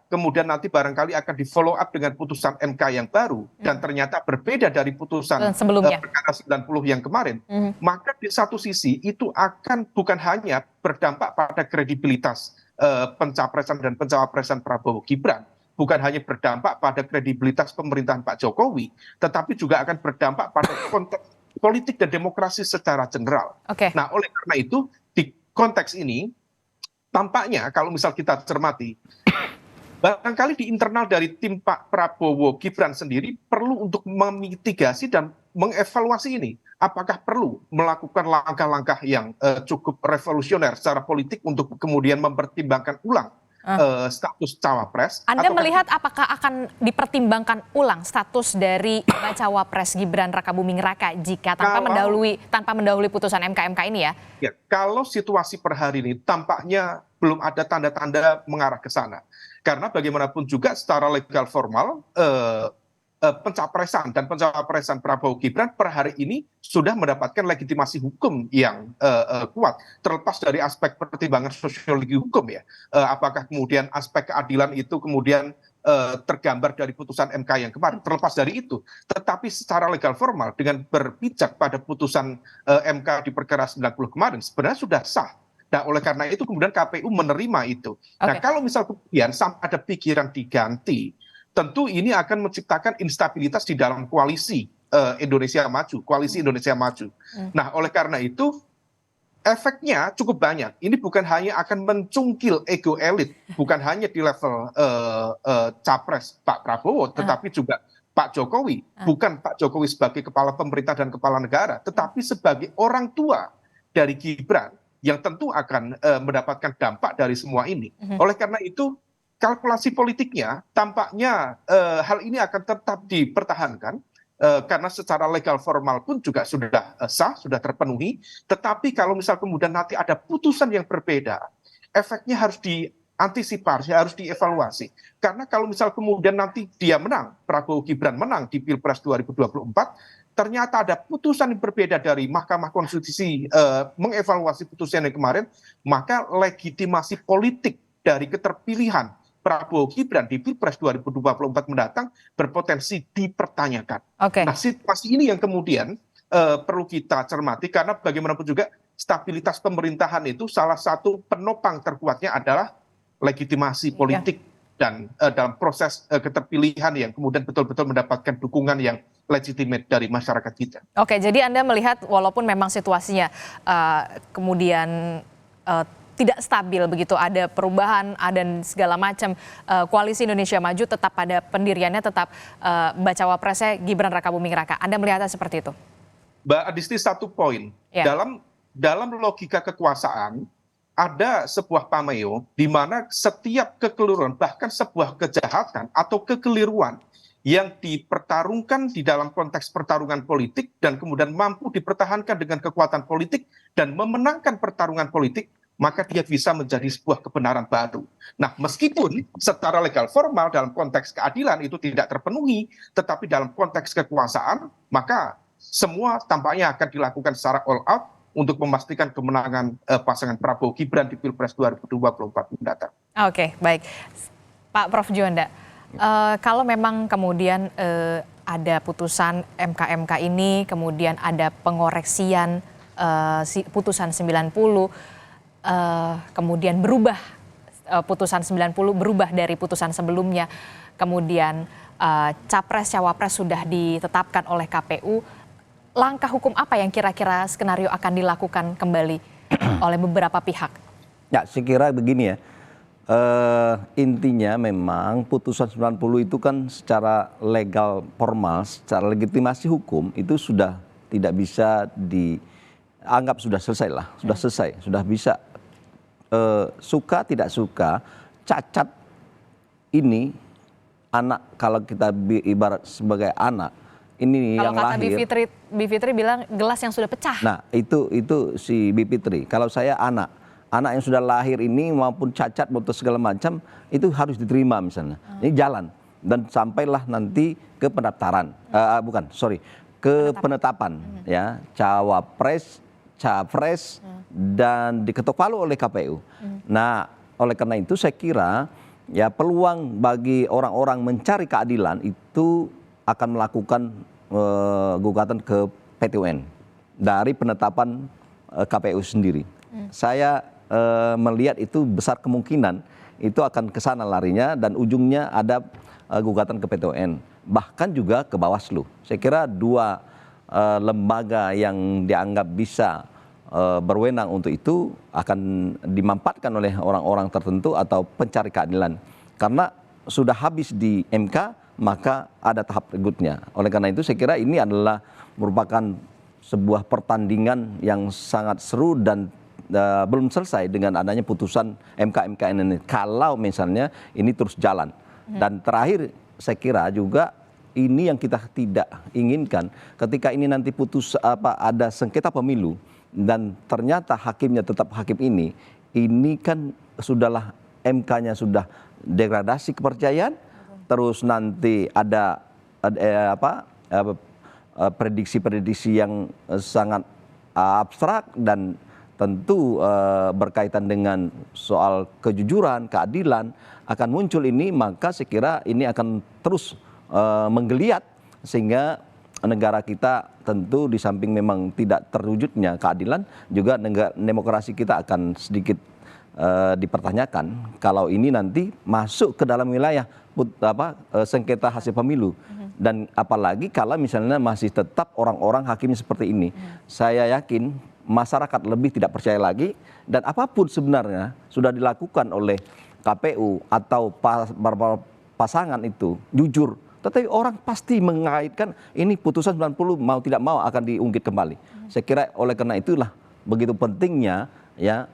Speaker 7: kemudian nanti barangkali akan di follow up dengan putusan MK yang baru dan ternyata berbeda dari putusan
Speaker 4: sebelumnya
Speaker 7: perkara 90 yang kemarin, maka di satu sisi itu akan bukan hanya berdampak pada kredibilitas pencapresan dan pencawapresan Prabowo Gibran, bukan hanya berdampak pada kredibilitas pemerintahan Pak Jokowi, tetapi juga akan berdampak pada konteks politik dan demokrasi secara general. Nah, oleh karena itu di konteks ini tampaknya kalau misal kita cermati, barangkali di internal dari tim Pak Prabowo Gibran sendiri perlu untuk memitigasi dan mengevaluasi ini. Apakah perlu melakukan langkah-langkah yang cukup revolusioner secara politik untuk kemudian mempertimbangkan ulang status cawapres?
Speaker 4: Anda melihat apakah akan dipertimbangkan ulang status dari cawapres Gibran Rakabuming Raka jika tanpa mendahului putusan MK ini ya?
Speaker 7: Ya, kalau situasi per hari ini tampaknya belum ada tanda-tanda mengarah ke sana. Karena bagaimanapun juga secara legal formal pencapresan dan pencawapresan Prabowo Gibran per hari ini sudah mendapatkan legitimasi hukum yang kuat, terlepas dari aspek pertimbangan sosiologi hukum ya. Apakah kemudian aspek keadilan itu kemudian tergambar dari putusan MK yang kemarin, terlepas dari itu, tetapi secara legal formal dengan berpijak pada putusan MK di perkara 90 kemarin sebenarnya sudah sah. Nah, oleh karena itu kemudian KPU menerima itu. Nah, kalau misal kemudian sampai ada pikiran diganti, tentu ini akan menciptakan instabilitas di dalam koalisi Indonesia Maju, koalisi Indonesia Maju. Nah, oleh karena itu efeknya cukup banyak. Ini bukan hanya akan mencungkil ego elit, bukan hanya di level capres Pak Prabowo, tetapi juga Pak Jokowi. Bukan Pak Jokowi sebagai kepala pemerintah dan kepala negara, tetapi sebagai orang tua dari Gibran yang tentu akan mendapatkan dampak dari semua ini. Oleh karena itu, kalkulasi politiknya tampaknya hal ini akan tetap dipertahankan karena secara legal formal pun juga sudah sah, sudah terpenuhi. Tetapi kalau misal kemudian nanti ada putusan yang berbeda, efeknya harus antisipasi, harus dievaluasi. Karena kalau misal kemudian nanti dia menang, Prabowo Gibran menang di Pilpres 2024, ternyata ada putusan yang berbeda dari Mahkamah Konstitusi mengevaluasi putusan yang kemarin, maka legitimasi politik dari keterpilihan Prabowo Gibran di Pilpres 2024 mendatang berpotensi dipertanyakan. Nah, situasi ini yang kemudian perlu kita cermati, karena bagaimanapun juga stabilitas pemerintahan itu salah satu penopang terkuatnya adalah legitimasi politik dan dalam proses keterpilihan yang kemudian betul-betul mendapatkan dukungan yang legitimate dari masyarakat kita.
Speaker 4: Oke, jadi Anda melihat walaupun memang situasinya kemudian tidak stabil begitu, ada perubahan, ada segala macam, Koalisi Indonesia Maju tetap pada pendiriannya, tetap bacawa presnya Gibran Rakabuming Raka. Anda melihatnya seperti itu?
Speaker 7: Mbak Adisti, satu poin. Dalam logika kekuasaan, ada sebuah pameo di mana setiap kekeliruan, bahkan sebuah kejahatan atau kekeliruan yang dipertarungkan di dalam konteks pertarungan politik dan kemudian mampu dipertahankan dengan kekuatan politik dan memenangkan pertarungan politik, maka dia bisa menjadi sebuah kebenaran baru. Nah, meskipun secara legal formal dalam konteks keadilan itu tidak terpenuhi, tetapi dalam konteks kekuasaan, maka semua tampaknya akan dilakukan secara all out untuk memastikan kemenangan pasangan Prabowo Gibran di Pilpres 2024 mendatang. Oke,
Speaker 4: baik. Pak Prof. Juanda, kalau memang kemudian ada putusan MK ini, kemudian ada pengoreksian putusan 90, kemudian berubah, putusan 90 berubah dari putusan sebelumnya, kemudian Capres Cawapres sudah ditetapkan oleh KPU, langkah hukum apa yang kira-kira skenario akan dilakukan kembali oleh beberapa pihak?
Speaker 5: Ya, saya kira begini ya, intinya memang putusan 90 itu kan secara legal formal, secara legitimasi hukum itu sudah tidak bisa dianggap sudah selesai lah, sudah selesai, sudah bisa suka tidak suka, cacat ini anak, kalau kita ibarat sebagai anak, ini
Speaker 4: kalau
Speaker 5: yang
Speaker 4: kata
Speaker 5: lahir.
Speaker 4: Bi Fitri bilang gelas yang sudah pecah.
Speaker 5: Nah itu si Bi Fitri. Kalau saya anak yang sudah lahir ini maupun cacat atau segala macam itu harus diterima misalnya. Ini jalan dan sampailah nanti ke pendaftaran, penetapan ya cawapres, capres dan diketok palu oleh KPU. Nah oleh karena itu saya kira ya peluang bagi orang-orang mencari keadilan itu akan melakukan gugatan ke PT UN dari penetapan KPU sendiri. Saya melihat itu besar kemungkinan itu akan ke sana larinya dan ujungnya ada gugatan ke PT UN, bahkan juga ke Bawaslu. Saya kira dua lembaga yang dianggap bisa berwenang untuk itu akan dimanfaatkan oleh orang-orang tertentu atau pencari keadilan. Karena sudah habis di MK, maka ada tahap berikutnya. Oleh karena itu saya kira ini adalah merupakan sebuah pertandingan yang sangat seru dan belum selesai dengan adanya putusan MK ini. Kalau misalnya ini terus jalan. Dan terakhir saya kira juga ini yang kita tidak inginkan ketika ini nanti ada sengketa pemilu dan ternyata hakimnya tetap hakim ini kan sudahlah MK-nya sudah degradasi kepercayaan. Terus nanti ada prediksi-prediksi yang sangat abstrak dan tentu berkaitan dengan soal kejujuran, keadilan akan muncul ini, maka saya kira ini akan terus menggeliat sehingga negara kita tentu di samping memang tidak terwujudnya keadilan, juga demokrasi kita akan sedikit dipertanyakan kalau ini nanti masuk ke dalam wilayah sengketa hasil pemilu. Dan apalagi kalau misalnya masih tetap orang-orang hakimnya seperti ini, saya yakin masyarakat lebih tidak percaya lagi dan apapun sebenarnya sudah dilakukan oleh KPU atau pasangan itu jujur, tetapi orang pasti mengaitkan ini putusan 90 mau tidak mau akan diungkit kembali. Saya kira oleh karena itulah begitu pentingnya ya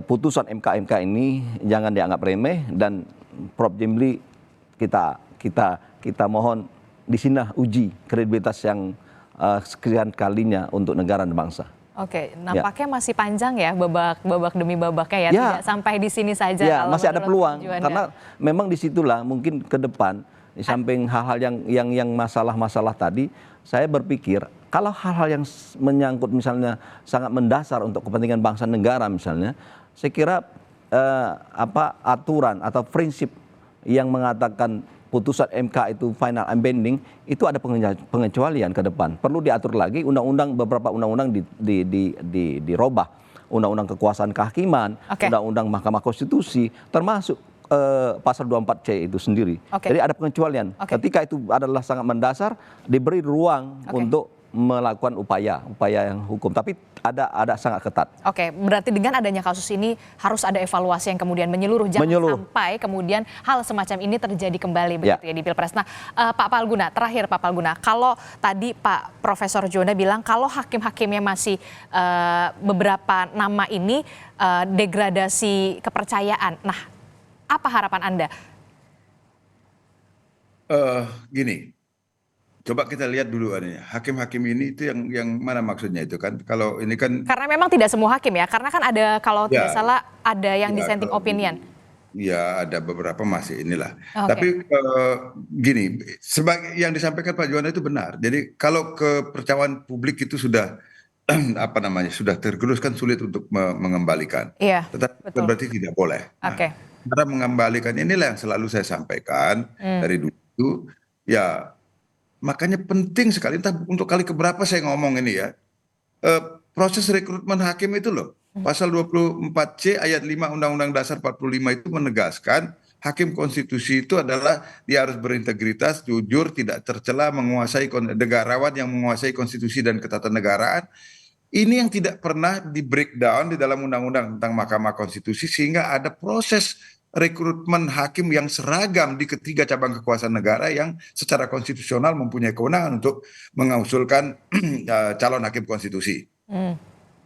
Speaker 5: putusan MK ini jangan dianggap remeh dan Prof. Jimli kita mohon di sini uji kredibilitas yang sekian kalinya untuk negara dan bangsa.
Speaker 4: Oke, nampaknya masih panjang ya babak demi babaknya ya, tidak sampai di sini saja.
Speaker 5: Ya,
Speaker 4: kalau
Speaker 5: masih ada peluang
Speaker 4: karena
Speaker 5: memang disitulah mungkin ke depan di samping hal-hal yang masalah-masalah tadi, saya berpikir kalau hal-hal yang menyangkut misalnya sangat mendasar untuk kepentingan bangsa negara misalnya, saya kira aturan atau prinsip yang mengatakan putusan MK itu final and binding itu ada pengecualian ke depan. Perlu diatur lagi beberapa undang-undang dirobah. Undang-undang kekuasaan kehakiman, undang-undang Mahkamah Konstitusi, termasuk pasal 24C itu sendiri. Jadi ada pengecualian. Ketika itu adalah sangat mendasar, diberi ruang untuk melakukan upaya yang hukum, tapi ada sangat ketat.
Speaker 4: Oke, berarti dengan adanya kasus ini harus ada evaluasi yang kemudian menyeluruh, jangan sampai kemudian hal semacam ini terjadi kembali begitu ya di Pilpres. Nah, Pak Palguna, terakhir Pak Palguna, kalau tadi Pak Profesor Juanda bilang kalau hakim-hakimnya masih beberapa nama ini degradasi kepercayaan. Nah, apa harapan Anda?
Speaker 6: Gini. Coba kita lihat dulu hakim-hakim ini itu yang mana maksudnya itu kan? Kalau ini kan
Speaker 4: karena memang tidak semua hakim ya, karena kan ada kalau tidak salah ada yang dissenting opinion.
Speaker 6: Ya ada beberapa masih inilah. Tapi gini, yang disampaikan Pak Juanda itu benar. Jadi kalau kepercayaan publik itu sudah sudah tergerus kan sulit untuk mengembalikan.
Speaker 4: Iya.
Speaker 6: Tetapi berarti tidak boleh. Cara mengembalikan inilah yang selalu saya sampaikan dari dulu. Ya. Makanya penting sekali, entah untuk kali keberapa saya ngomong ini ya, proses rekrutmen hakim itu loh, pasal 24C ayat 5 Undang-Undang Dasar 45 itu menegaskan hakim konstitusi itu adalah dia harus berintegritas, jujur, tidak tercela, menguasai negarawan yang menguasai konstitusi dan ketatanegaraan. Ini yang tidak pernah di breakdown di dalam undang-undang tentang Mahkamah Konstitusi sehingga ada proses rekrutmen hakim yang seragam di ketiga cabang kekuasaan negara yang secara konstitusional mempunyai kewenangan untuk mengusulkan calon hakim konstitusi.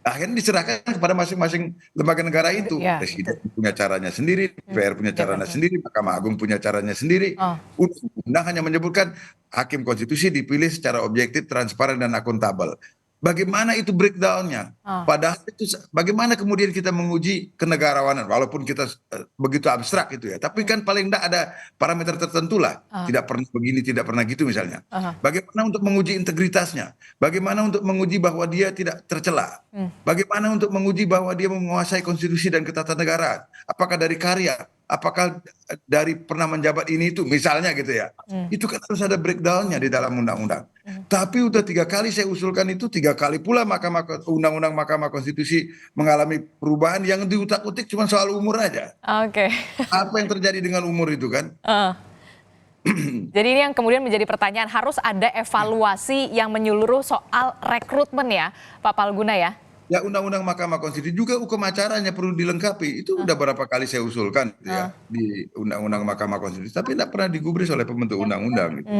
Speaker 6: Akhirnya diserahkan kepada masing-masing lembaga negara itu. Presiden punya caranya sendiri, DPR punya caranya sendiri, Mahkamah Agung punya caranya sendiri. Undang-undang hanya menyebutkan hakim konstitusi dipilih secara objektif, transparan, dan akuntabel. Bagaimana itu breakdown-nya? Padahal itu bagaimana kemudian kita menguji kenegarawanan walaupun kita begitu abstrak itu ya. Tapi kan paling tidak ada parameter tertentu lah. Tidak pernah begini, tidak pernah gitu misalnya. Bagaimana untuk menguji integritasnya? Bagaimana untuk menguji bahwa dia tidak tercela? Bagaimana untuk menguji bahwa dia menguasai konstitusi dan ketatanegaraan? Apakah dari karya? Apakah dari pernah menjabat ini itu misalnya gitu ya. Itu kan harus ada breakdown-nya di dalam undang-undang. Tapi udah 3 kali saya usulkan itu, 3 kali pula undang-undang Mahkamah Konstitusi mengalami perubahan yang diutak-utik cuma soal umur aja. Apa yang terjadi dengan umur itu kan?
Speaker 4: Jadi ini yang kemudian menjadi pertanyaan, harus ada evaluasi yang menyeluruh soal rekrutmen ya Pak Palguna ya?
Speaker 6: Ya undang-undang Mahkamah Konstitusi juga hukum acaranya perlu dilengkapi. Itu udah berapa kali saya usulkan gitu ya di undang-undang Mahkamah Konstitusi, tapi tidak pernah digubris oleh pembentuk undang-undang. Gitu.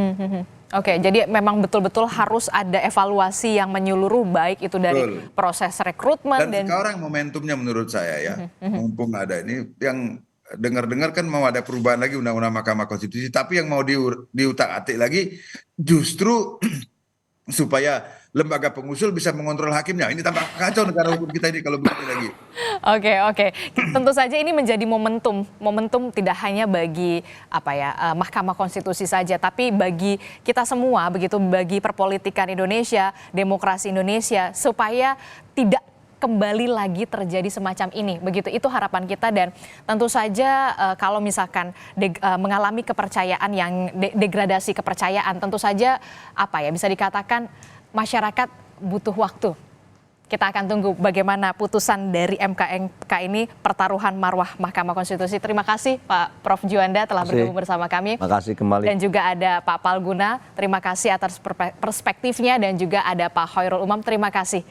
Speaker 4: Oke, jadi memang betul-betul harus ada evaluasi yang menyeluruh baik itu dari proses rekrutmen
Speaker 6: dan sekarang momentumnya menurut saya ya, mumpung ada ini yang dengar-dengar kan mau ada perubahan lagi undang-undang Mahkamah Konstitusi, tapi yang mau diutak-atik lagi justru supaya lembaga pengusul bisa mengontrol hakimnya. Ini tambah kacau negara hukum kita ini kalau begini lagi.
Speaker 4: Oke. Tentu saja ini menjadi momentum tidak hanya bagi Mahkamah Konstitusi saja, tapi bagi kita semua begitu, bagi perpolitikan Indonesia, demokrasi Indonesia, supaya tidak kembali lagi terjadi semacam ini, begitu itu harapan kita. Dan tentu saja kalau misalkan mengalami kepercayaan yang degradasi kepercayaan, tentu saja bisa dikatakan masyarakat butuh waktu. Kita akan tunggu bagaimana putusan dari MK ini, pertaruhan marwah Mahkamah Konstitusi. Terima kasih Pak Prof Juanda telah bergabung bersama kami.
Speaker 5: Terima kasih kembali.
Speaker 4: Dan juga ada Pak Palguna, terima kasih atas perspektifnya, dan juga ada Pak Khairul Umam, terima kasih.